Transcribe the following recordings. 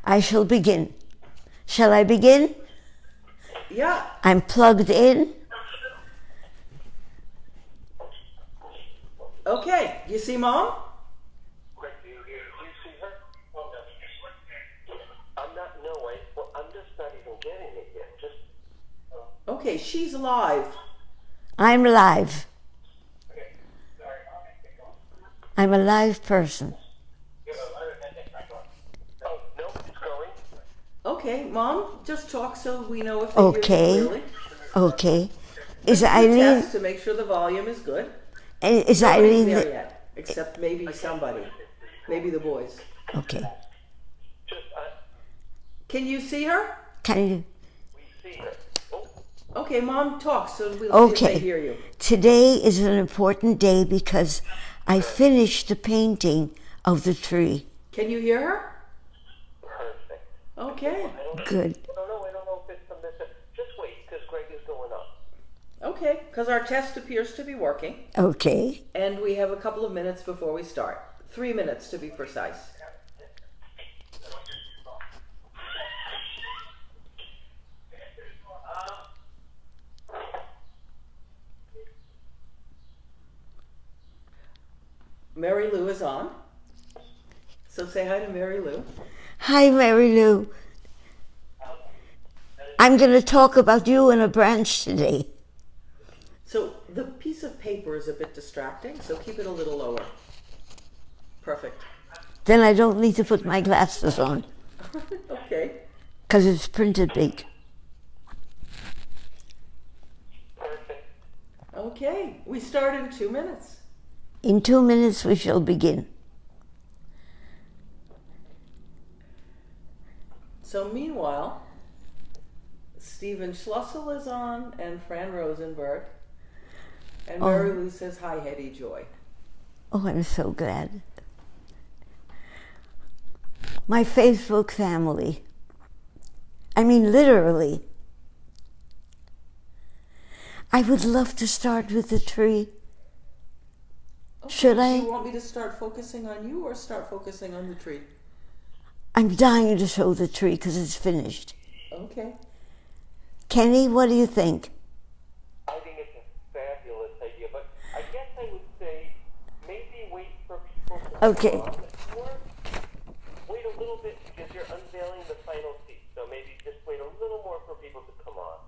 I shall begin. Shall I begin? Yeah. I'm plugged in. Okay. You see Mom? Do you see her? I'm not, no, I'm just not even getting it yet. Okay, she's live. I'm live. I'm a live person. Oh, no, it's going. Okay, Mom, just talk so we know if they hear you clearly. Okay. Is Just a Eileen? test to make sure the volume is good. Is Nobody's Eileen? there yet, except maybe somebody. Maybe the boys. Okay. Just, Can you see her? Can you? we see her. Oh, Okay, Mom, talk so we'll see if Okay. they hear you. Today is an important day because I finished the painting of the tree. Can you hear her? perfect. Okay. Good. I don't know if it's from this. Just wait, because Greg is going up. Okay, because our test appears to be working. Okay. And we have a couple of minutes before we start. 3 minutes to be precise. Mary Lou is on. So say hi to Mary Lou. Hi, Mary Lou. I'm going to talk about you in a branch today. So the piece of paper is a bit distracting, so keep it a little lower. Perfect. Then I don't need to put my glasses on Okay. because it's printed big. Perfect. Okay, we start in 2 minutes. In 2 minutes we shall begin. So meanwhile, Stephen Schlussel is on and Fran Rosenberg. And Mary Lou says, hi, Hedy Joy. Oh, I'm so glad. My Facebook family. I mean, literally. I would love to start with the tree. Okay, Should Do I? you want me to start focusing on you or start focusing on the tree? I'm dying to show the tree because it's finished. Okay. Kenny, what do you think? I think it's a fabulous idea, but I guess I would say maybe wait for people to Okay. come on, or wait a little bit because you're unveiling the final piece. So maybe just wait a little more for people to come on.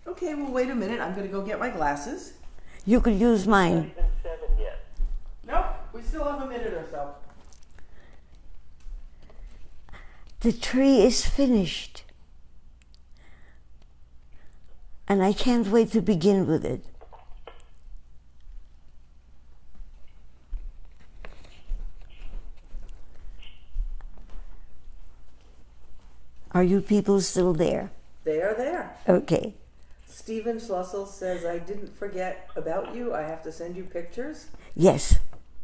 Okay, well, wait a minute. I'm going to go get my glasses. You could use Not mine. even 7 yet. Nope, we still have a minute or so. The tree is finished. And I can't wait to begin with it. Are you people still there? They are there. Okay. Stephen Schlussel says, I didn't forget about you. I have to send you pictures. Yes.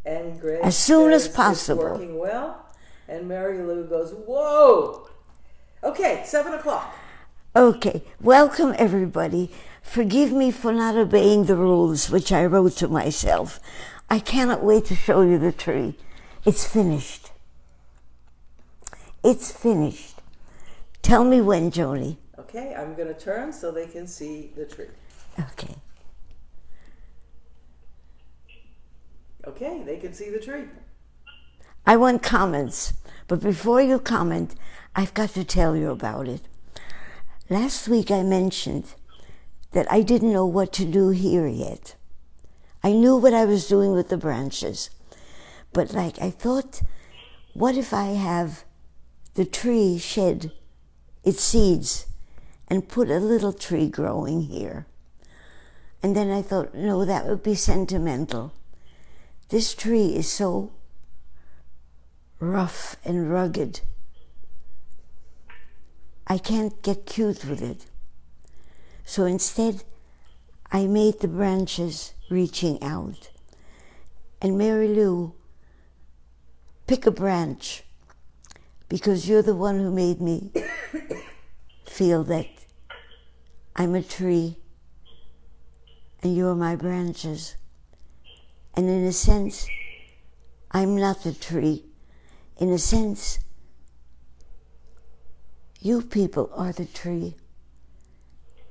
And Greg As soon as says, possible. It's working well. And Mary Lou goes, whoa. Okay, 7 o'clock. Okay. Welcome, everybody. Forgive me for not obeying the rules, which I wrote to myself. I cannot wait to show you the tree. It's finished. It's finished. Tell me when, Joni. Okay, I'm going to turn so they can see the tree. Okay. Okay, they can see the tree. I want comments, but before you comment, I've got to tell you about it. Last week I mentioned that I didn't know what to do here yet. I knew what I was doing with the branches, but I thought, what if I have the tree shed its seeds and put a little tree growing here? And then I thought, no, that would be sentimental. This tree is so rough and rugged. I can't get cute with it. So instead, I made the branches reaching out. And Mary Lou, pick a branch, because you're the one who made me feel that I'm a tree and you're my branches. And in a sense, I'm not the tree. In a sense, You people are the tree,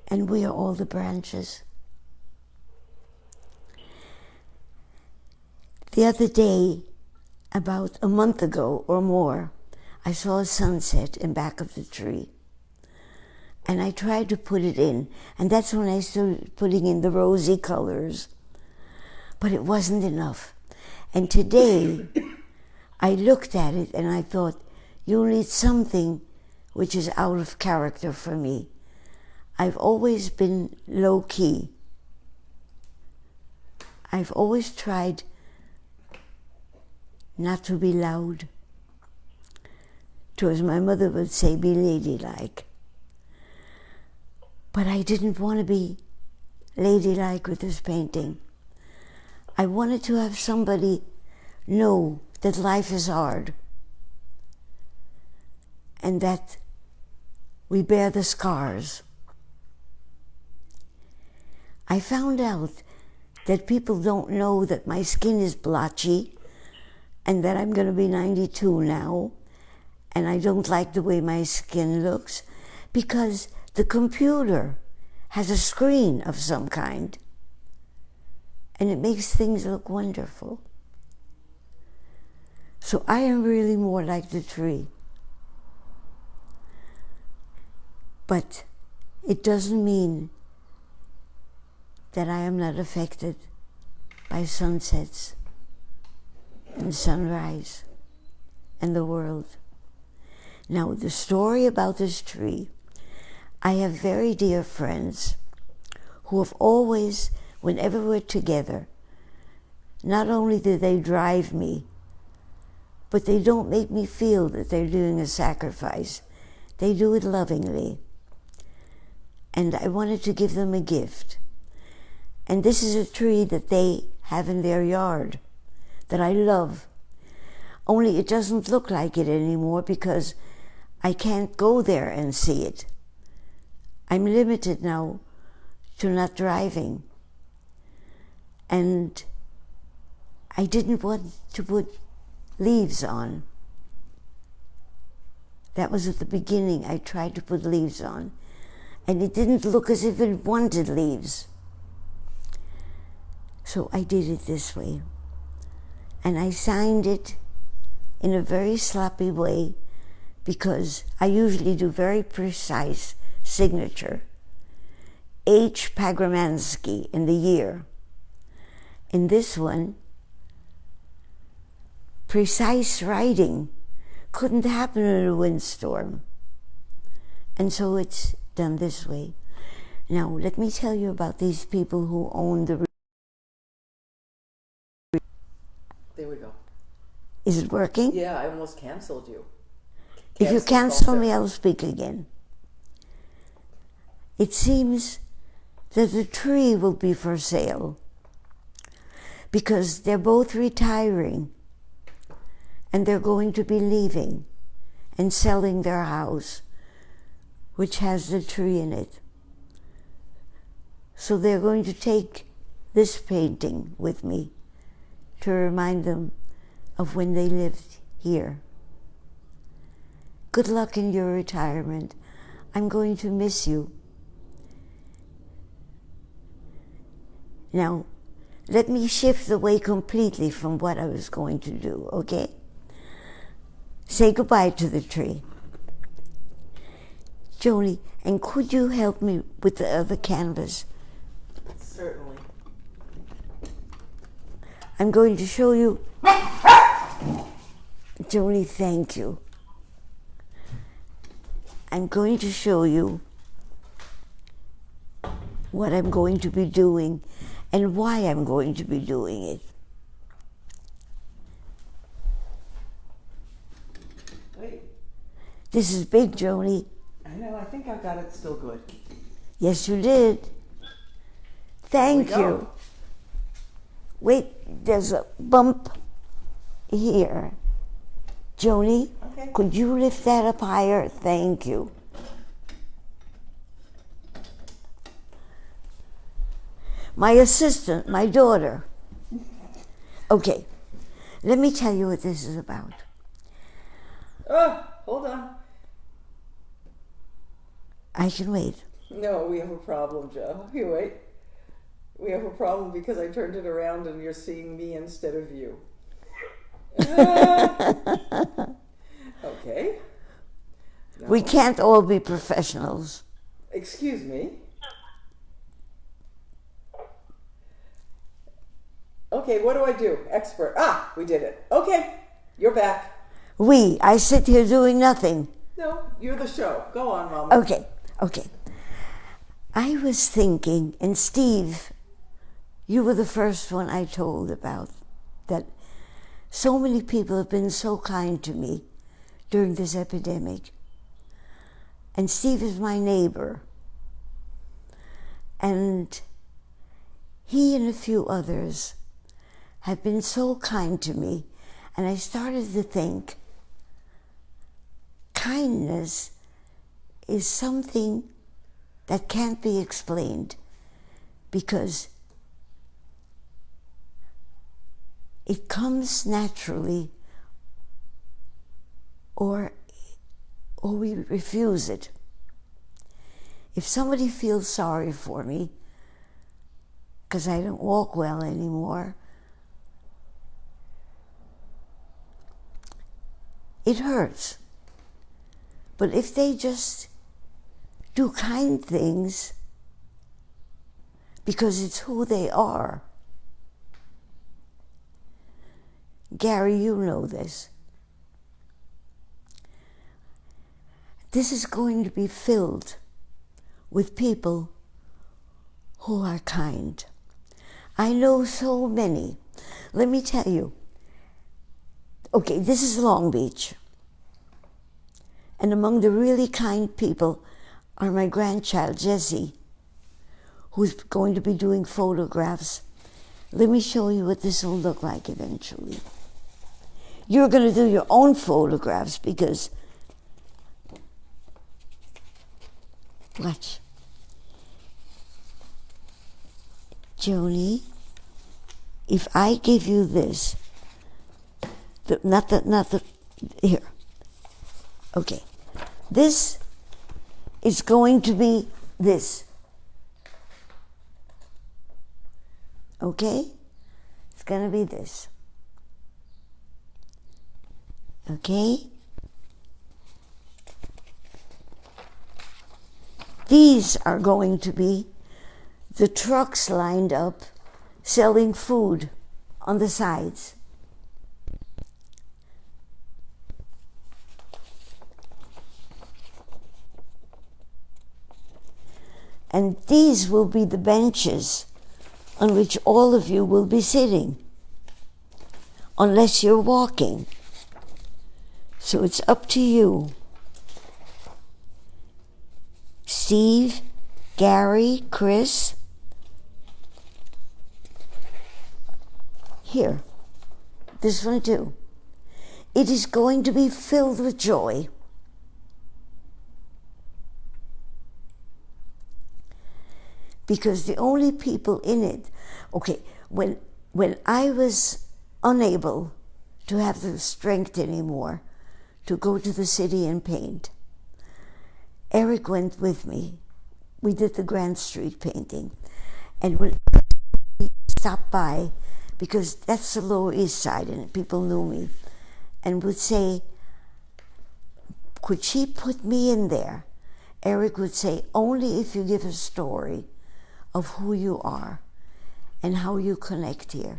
and we are all the branches. The other day, about a month ago or more, I saw a sunset in back of the tree. And I tried to put it in, and that's when I started putting in the rosy colors. But it wasn't enough. And today, I looked at it and I thought, you need something which is out of character for me. I've always been low-key. I've always tried not to be loud. To, as my mother would say, be ladylike. But I didn't want to be ladylike with this painting. I wanted to have somebody know that life is hard and that we bear the scars. I found out that people don't know that my skin is blotchy and that I'm going to be 92 now, and I don't like the way my skin looks because the computer has a screen of some kind, and it makes things look wonderful. So I am really more like the tree. But it doesn't mean that I am not affected by sunsets and sunrise and the world. Now, the story about this tree, I have very dear friends who have always, whenever we're together, not only do they drive me, but they don't make me feel that they're doing a sacrifice. They do it lovingly. And I wanted to give them a gift. And this is a tree that they have in their yard that I love. Only it doesn't look like it anymore because I can't go there and see it. I'm limited now to not driving. And I didn't want to put leaves on. That was at the beginning. I tried to put leaves on. And it didn't look as if it wanted leaves. So I did it this way. And I signed it in a very sloppy way because I usually do very precise signature. H. Pagramansky in the year. In this one, precise writing couldn't happen in a windstorm. And so it's done this way. Now, let me tell you about these people who own the... There we go. Is it working? Yeah, I almost canceled you. If you cancel me, I'll speak again. It seems that the tree will be for sale because they're both retiring and they're going to be leaving and selling their house, which has the tree in it. So they're going to take this painting with me to remind them of when they lived here. Good luck in your retirement. I'm going to miss you. Now, let me shift the way completely from what I was going to do, okay? Say goodbye to the tree. Joni, and could you help me with the other canvas? Certainly. I'm going to show you. Joni, thank you. I'm going to show you what I'm going to be doing and why I'm going to be doing it. Wait. This is big, Joni. I know, I think I got it still good. Yes, you did. Thank There we you. go. Wait, there's a bump here. Joni, Okay. could you lift that up higher? Thank you. My assistant, my daughter. Okay, let me tell you what this is about. Oh, hold on. I can wait. No, we have a problem, Joe. You wait. We have a problem because I turned it around and you're seeing me instead of you. Okay. No. We can't all be professionals. Excuse me. Okay, what do I do? Expert. Ah, we did it. Okay, you're back. I sit here doing nothing. No, you're the show. Go on, Mama. Okay. I was thinking, and Steve, you were the first one I told about, that so many people have been so kind to me during this epidemic. And Steve is my neighbor. And he and a few others have been so kind to me. And I started to think, kindness is something that can't be explained because it comes naturally or we refuse it. If somebody feels sorry for me because I don't walk well anymore, it hurts. But if they just do kind things because it's who they are. Gary, you know this. This is going to be filled with people who are kind. I know so many. Let me tell you. Okay, this is Long Beach. And among the really kind people are my grandchild, Jessie, who's going to be doing photographs. Let me show you what this will look like eventually. You're going to do your own photographs because, watch. Joni, if I give you this, here. Okay. This is going to be this. Okay? It's going to be this. Okay? These are going to be the trucks lined up selling food on the sides. And these will be the benches on which all of you will be sitting, unless you're walking. So it's up to you. Steve, Gary, Chris. Here, this one too. It is going to be filled with joy. Because the only people in it, okay, when I was unable to have the strength anymore to go to the city and paint, Eric went with me. We did the Grand Street painting. And when we stopped by, because that's the Lower East Side and people knew me, and would say, could she put me in there? Eric would say, only if you give a story of who you are and how you connect here.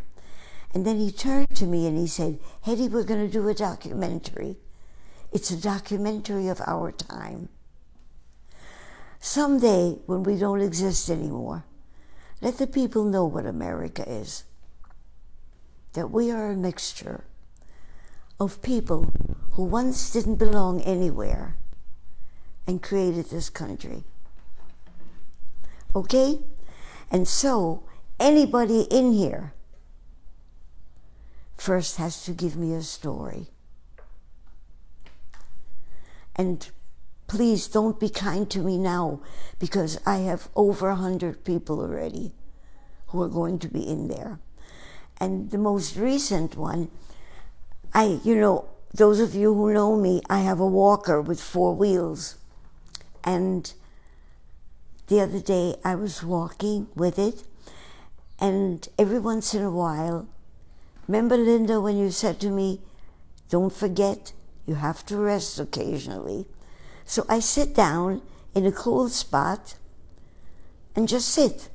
And then he turned to me and he said, Hedy, we're going to do a documentary. It's a documentary of our time. Someday, when we don't exist anymore, let the people know what America is. That we are a mixture of people who once didn't belong anywhere and created this country. Okay? And so, anybody in here first has to give me a story. And please don't be kind to me now, because I have over 100 people already who are going to be in there. And the most recent one, those of you who know me, I have a walker with 4 wheels. And the other day I was walking with it, and every once in a while, remember, Linda, when you said to me, don't forget, you have to rest occasionally. So I sit down in a cool spot and just sit.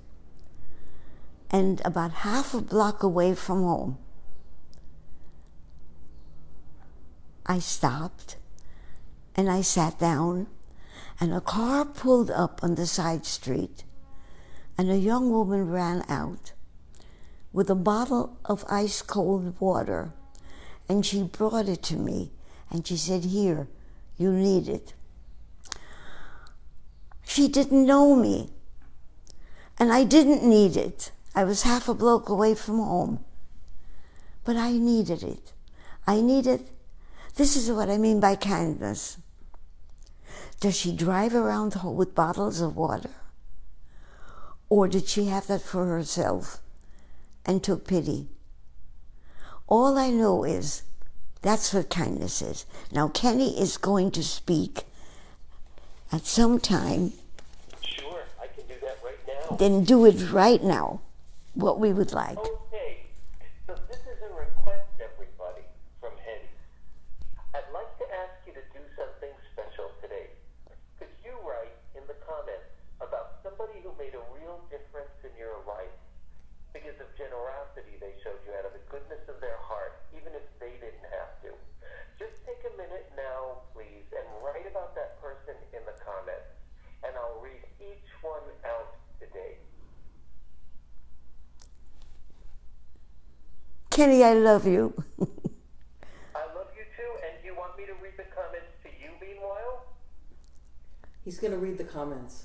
And about half a block away from home, I stopped and I sat down, and a car pulled up on the side street, and a young woman ran out with a bottle of ice cold water, and she brought it to me, and she said, here, you need it. She didn't know me, and I didn't need it. I was half a block away from home, but I needed it. I needed, this is what I mean by kindness. Does she drive around with bottles of water? Or did she have that for herself and took pity? All I know is that's what kindness is. Now, Kenny is going to speak at some time. Sure, I can do that right now. Then do it right now, what we would like. Okay, so this is a request, everybody, from Hedy. I'd like to ask you to do something special today. Could you write in the comments about somebody who made a real difference in your life because of generosity they showed you out of the goodness of their heart, even if they didn't have to? Just take a minute now, please, and write about that person in the comments, and I'll read each one out today. Kenny, I love you. I love you too, and do you want me to read the comments to you meanwhile? He's going to read the comments.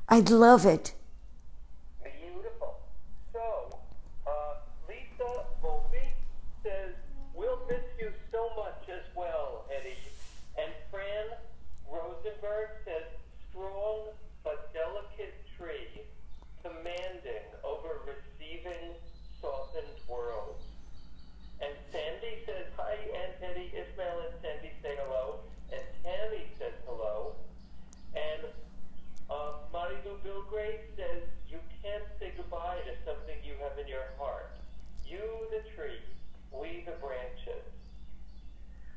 I'd love it. Beautiful. So, Lisa Volpe says, we'll miss you so much as well, Hedy. And Fran Rosenberg says, strong but delicate tree, commanding over receiving softened worlds. And Sandy says, hi, Aunt Hedy. Ismail and Sandy say hello. And Tammy says hello. And Marilu Bilgrave says, you can't say goodbye to something you have in your heart. You, the tree, we, the branches.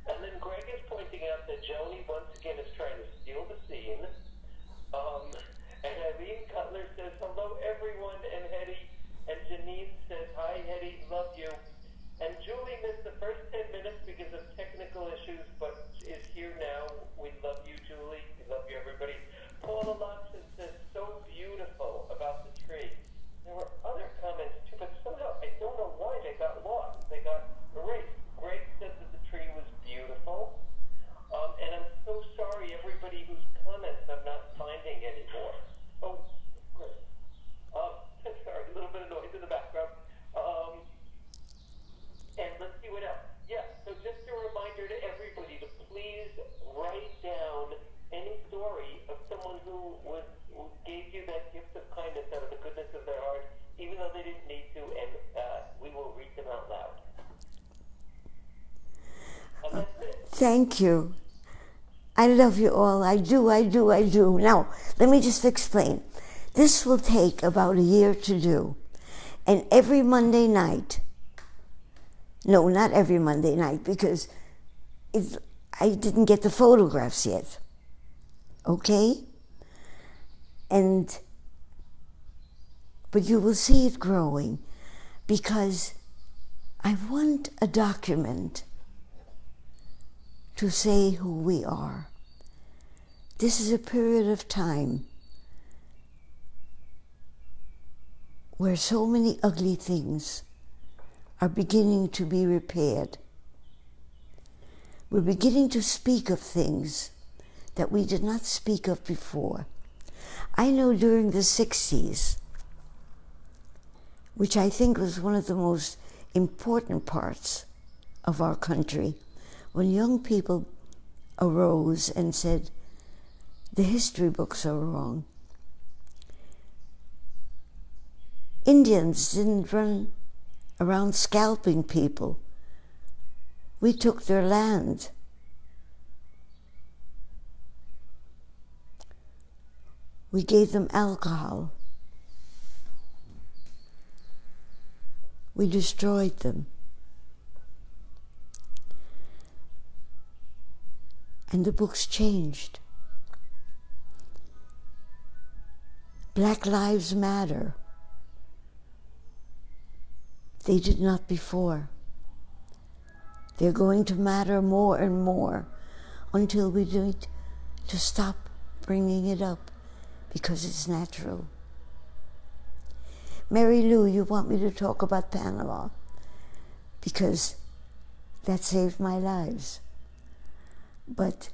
And then Greg is pointing out that Joni once again is trying to steal the scene. And Eileen Cutler says, hello, everyone, and Hedy. And Janine says, hi, Hedy, love you. And Julie missed the first 10 minutes because of technical issues, but is here now. We love you, Julie. We love you, everybody. Paula Lobson says, so beautiful about the tree. There were other comments too, but somehow I don't know why they got lost. They got erased. Greg said that the tree was beautiful. And I'm so sorry, everybody whose comments I'm not finding anymore. Oh, great. Sorry, a little bit of noise in the background. And let's see what else. Yeah, so just a reminder to everybody to please write down any story of someone who gave you that gift of kindness out of the goodness of their heart, even though they didn't need to, and we will read them out loud. And that's it. Thank you. I love you all. I do. Now, let me just explain. This will take about a year to do. And every Monday night, no, not every Monday night, because I didn't get the photographs yet. Okay? But you will see it growing, because I want a document to say who we are. This is a period of time where so many ugly things are beginning to be repaired. We're beginning to speak of things that we did not speak of before. I know during the 60s, which I think was one of the most important parts of our country, when young people arose and said, the history books are wrong. Indians didn't run around scalping people. We took their land. We gave them alcohol. We destroyed them. And the books changed. Black Lives Matter. They did not before. They're going to matter more and more until we need to stop bringing it up because it's natural. Mary Lou, you want me to talk about Panama because that saved my lives. But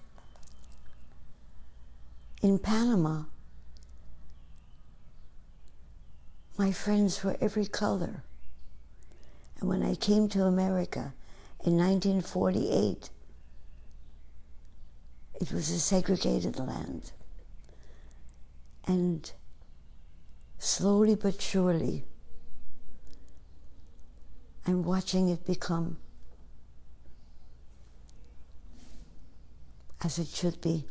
in Panama, my friends were every color. And when I came to America in 1948, it was a segregated land. And slowly but surely, I'm watching it become as it should be.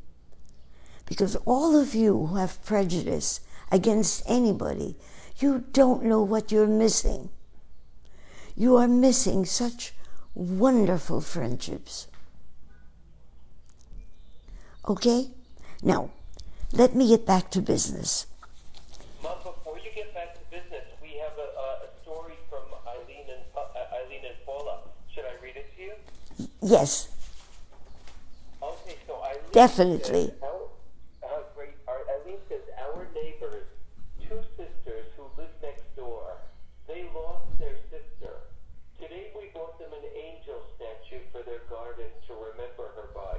Because all of you who have prejudice against anybody, you don't know what you're missing. You are missing such wonderful friendships. Okay? Now, let me get back to business. Mom, before you get back to business, we have a story from Eileen and Paula. Should I read it to you? Yes. Okay, so Eileen Definitely. says, great. Eileen says, our neighbors, two sisters who live next door, they lost their sister. Today we bought them an angel statue for their garden to remember her by.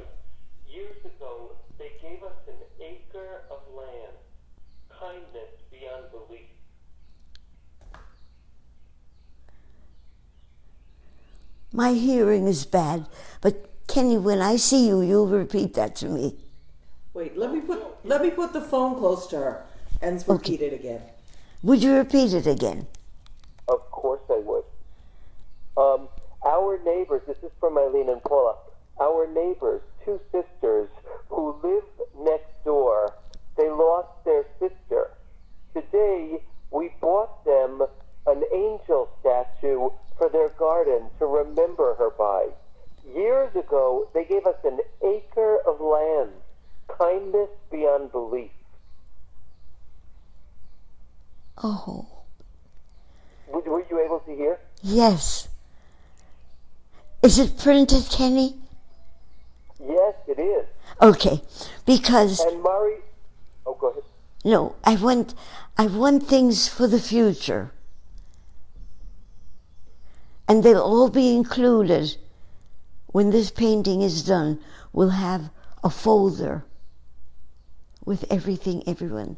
Years ago, they gave us an acre of land. Kindness beyond belief. My hearing is bad, but Kenny, when I see you, you'll repeat that to me. Wait, let me put the phone close to her and repeat it again. Would you repeat it again? Of course I would. Our neighbors, this is from Eileen and Paula, our neighbors, two sisters who live next door, they lost their sister. Today, we bought them an angel statue for their garden to remember her by. Years ago, they gave us an acre of land. Kindness beyond belief. Oh. Were you able to hear? Yes. Is it printed, Kenny? Yes, it is. Okay, because And Mari, oh, go ahead. no, I want things for the future. And they'll all be included. When this painting is done, we'll have a folder with everything everyone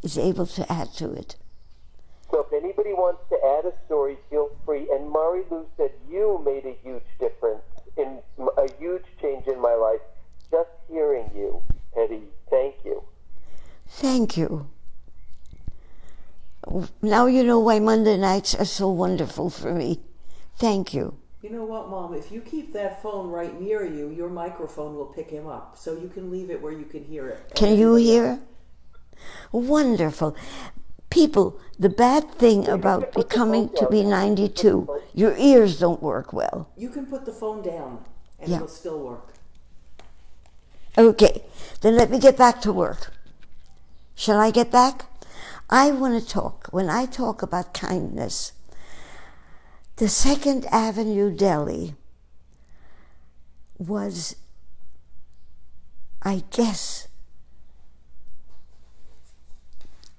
is able to add to it. So if anybody wants to add a story, feel free. And Mari Lou said you made a huge difference, a huge change in my life. Just hearing you, Hedy. Thank you. Thank you. Now you know why Monday nights are so wonderful for me. Thank you. You know what, Mom? If you keep that phone right near you, your microphone will pick him up. So you can leave it where you can hear it. Can you hear? Wonderful. People, the bad thing about becoming to be 92, your ears don't work well. You can put the phone down and Yeah. it'll still work. Okay, then let me get back to work. Shall I get back? I want to talk. When I talk about kindness, the 2nd Avenue Deli was, I guess,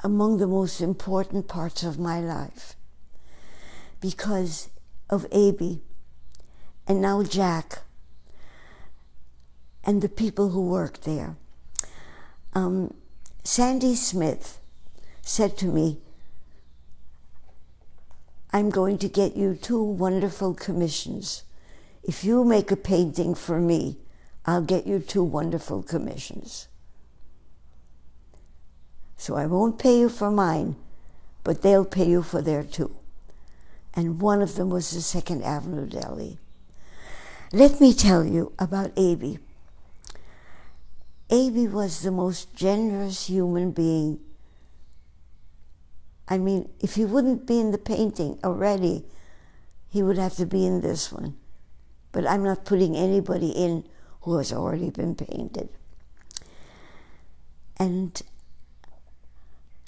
among the most important parts of my life because of Abby and now Jack and the people who worked there. Sandy Smith said to me, I'm going to get you 2 wonderful commissions. If you make a painting for me, I'll get you 2 wonderful commissions. So I won't pay you for mine, but they'll pay you for their 2. And one of them was the 2nd Avenue Deli. Let me tell you about Abby. Aby was the most generous human being. I mean, if he wouldn't be in the painting already, he would have to be in this one. But I'm not putting anybody in who has already been painted. And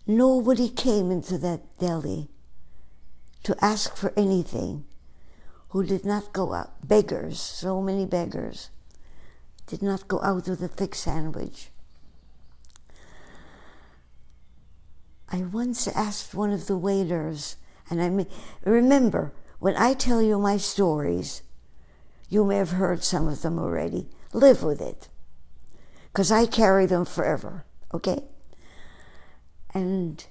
nobody came into that deli to ask for anything who did not go out. Beggars, so many beggars, did not go out with a thick sandwich. I once asked one of the waiters, and remember, when I tell you my stories, you may have heard some of them already. Live with it, because I carry them forever, okay? And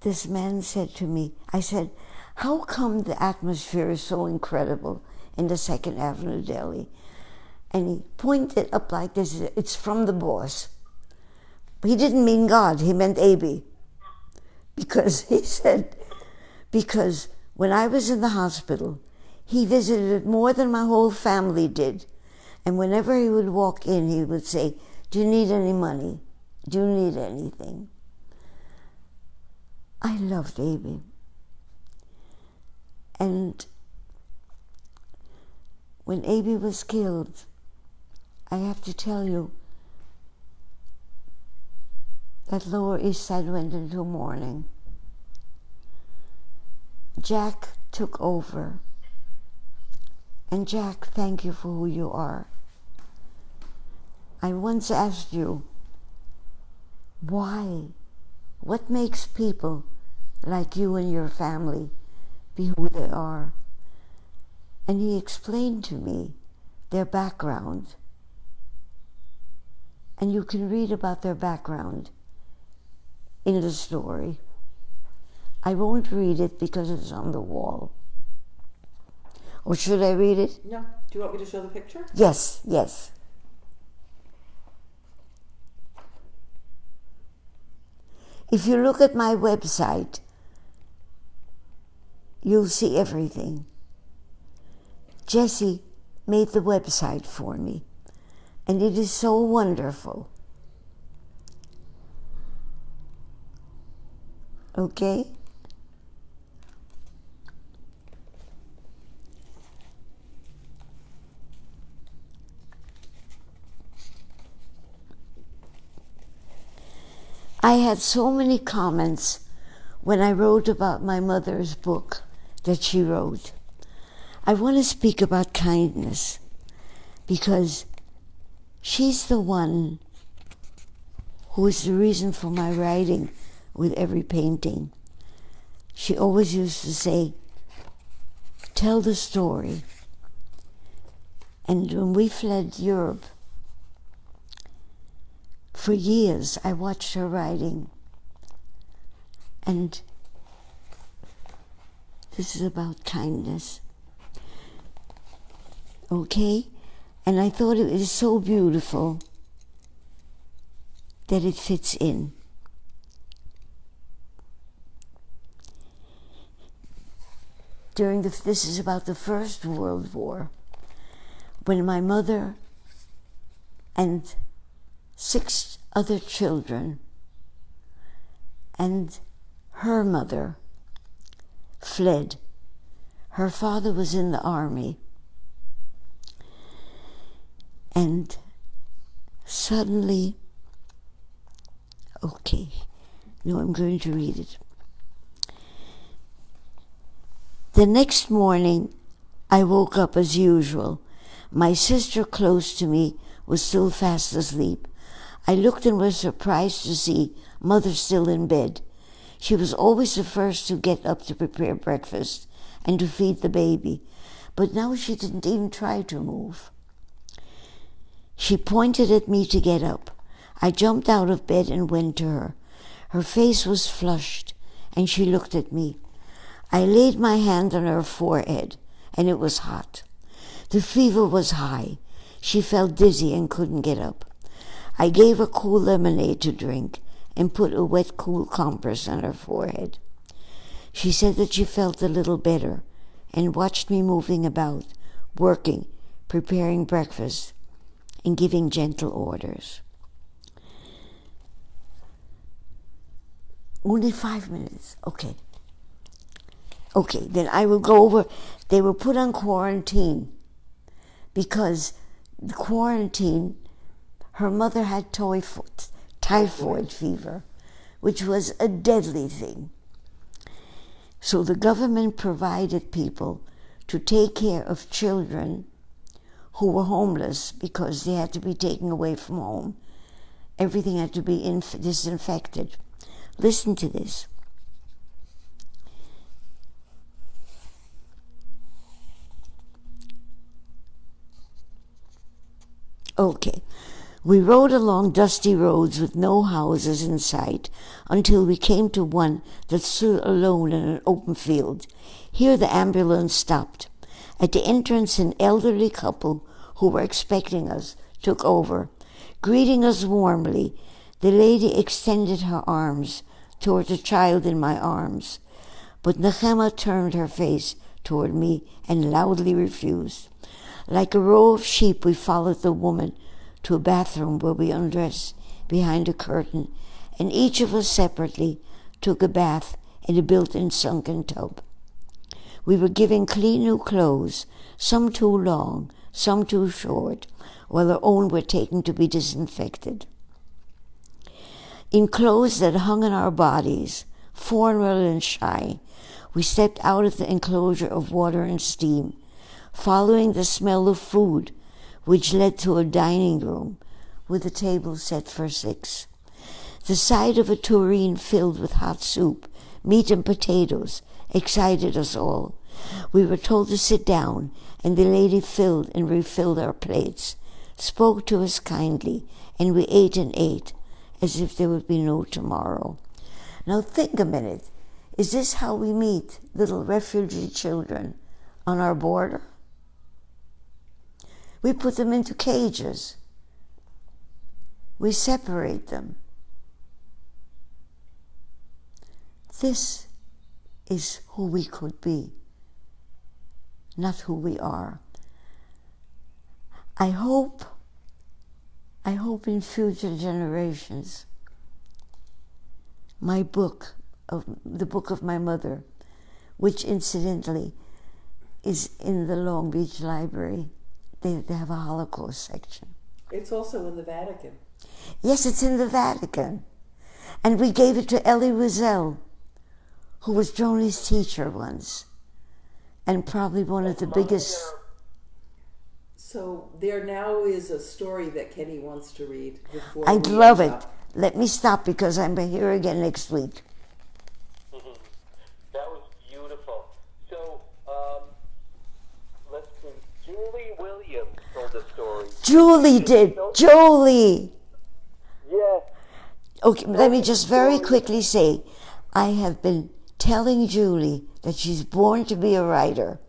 this man said to me, I said, how come the atmosphere is so incredible in the 2nd Avenue Deli? And he pointed up like this, it's from the boss. But he didn't mean God, he meant Aby. Because he said, because when I was in the hospital, he visited it more than my whole family did. And whenever he would walk in, he would say, do you need any money? Do you need anything? I loved Aby. And when Aby was killed, I have to tell you that Lower East Side went into mourning. Jack took over. And Jack, thank you for who you are. I once asked you, why? What makes people like you and your family be who they are? And he explained to me their background. And you can read about their background in the story. I won't read it because it's on the wall. Or should I read it? No. Do you want me to show the picture? Yes, yes. If you look at my website, you'll see everything. Jessie made the website for me, and it is so wonderful. Okay? I had so many comments when I wrote about my mother's book that she wrote. I want to speak about kindness because she's the one who is the reason for my writing with every painting. She always used to say, tell the story. And when we fled Europe, for years I watched her writing. And this is about kindness. Okay? And I thought it was so beautiful that it fits in. This is about the First World War, when my mother and 6 other children and her mother fled. Her father was in the army. And suddenly, okay, no, I'm going to read it. The next morning, I woke up as usual. My sister close to me was still fast asleep. I looked and was surprised to see Mother still in bed. She was always the first to get up to prepare breakfast and to feed the baby, but now she didn't even try to move. She pointed at me to get up. I jumped out of bed and went to her. Her face was flushed, and she looked at me. I laid my hand on her forehead, and it was hot. The fever was high. She felt dizzy and couldn't get up. I gave her cool lemonade to drink and put a wet, cool compress on her forehead. She said that she felt a little better and watched me moving about, working, preparing breakfast, and giving gentle orders. Only 5 minutes. Okay. Okay, then I will go over. They were put on quarantine because the quarantine, her mother had typhoid fever, which was a deadly thing. So the government provided people to take care of children who were homeless because they had to be taken away from home. Everything had to be disinfected. Listen to this. Okay. We rode along dusty roads with no houses in sight until we came to one that stood alone in an open field. Here the ambulance stopped. At the entrance, an elderly couple who were expecting us took over. Greeting us warmly, the lady extended her arms toward the child in my arms. But Nechema turned her face toward me and loudly refused. Like a row of sheep, we followed the woman to a bathroom where we undressed behind a curtain, and each of us separately took a bath in a built-in sunken tub. We were given clean new clothes, some too long, some too short, while our own were taken to be disinfected. In clothes that hung on our bodies, formal and shy, we stepped out of the enclosure of water and steam, following the smell of food, which led to a dining room with a table set for 6. The sight of a tureen filled with hot soup, meat and potatoes excited us all. We were told to sit down, and the lady filled and refilled our plates, spoke to us kindly, and we ate and ate as if there would be no tomorrow. Now think a minute. Is this how we meet little refugee children on our border? We put them into cages. We separate them. This is who we could be, not who we are. I hope in future generations, the book of my mother, which incidentally is in the Long Beach Library. They have a Holocaust section. It's also in the Vatican. Yes, it's in the Vatican. And we gave it to Elie Wiesel, who was Joni's teacher once, and probably one of the biggest. So there now is a story that Kenny wants to read. I'd love it. Let me stop because I'm here again next week. That was beautiful. So, let's see. Julie Williams told a story. Julie did. Julie. Yes. Okay, let me just very quickly say, I have been telling Julie that she's born to be a writer.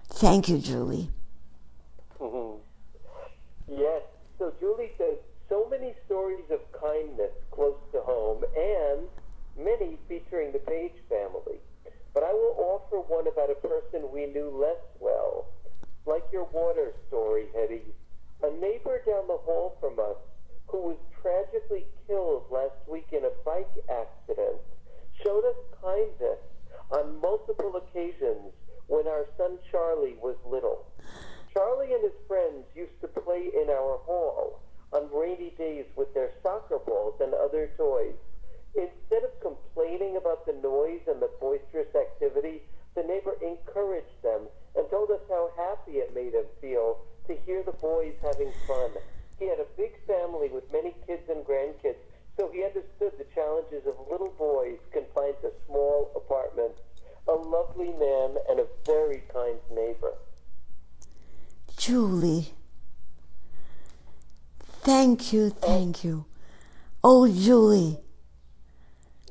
Thank you, Julie. Yes. So Julie says, so many stories of kindness close to home, and many featuring the Page family. But I will offer one about a person we knew less well. Like your water story, Hedy. A neighbor down the hall from us who was tragically killed last week in a bike accident showed us kindness on multiple occasions when our son Charlie was little. Charlie and his friends used to play in our hall on rainy days with their soccer balls and other toys. Instead of complaining about the noise and the boisterous activity, the neighbor encouraged them and told us how happy it made him feel to hear the boys having fun. He had a big family with many kids and grandkids, so he understood the challenges of little boys confined to small apartments. A lovely man and a very kind neighbor. Julie. Thank you, thank you. Oh, Julie.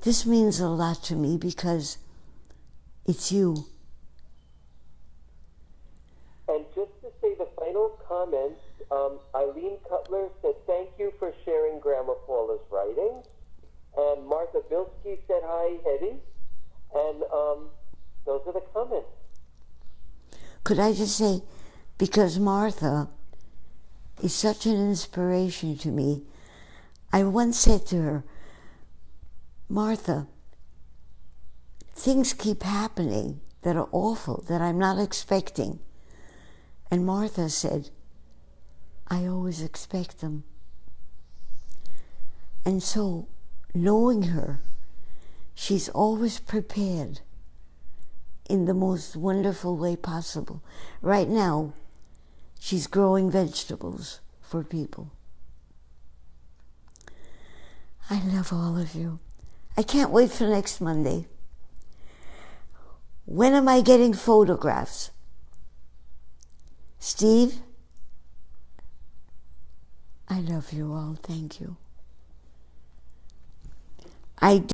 This means a lot to me because it's you. And just to say the final comments, Eileen Cutler said, thank you for sharing Grandma Paula's writings. And Martha Bilski said, hi, Hedy. And those are the comments. Could I just say, because Martha is such an inspiration to me. I once said to her, Martha, things keep happening that are awful, that I'm not expecting. And Martha said, I always expect them. And so, knowing her, she's always prepared in the most wonderful way possible. Right now, she's growing vegetables for people. I love all of you. I can't wait for next Monday. When am I getting photographs? Steve, I love you all. Thank you. I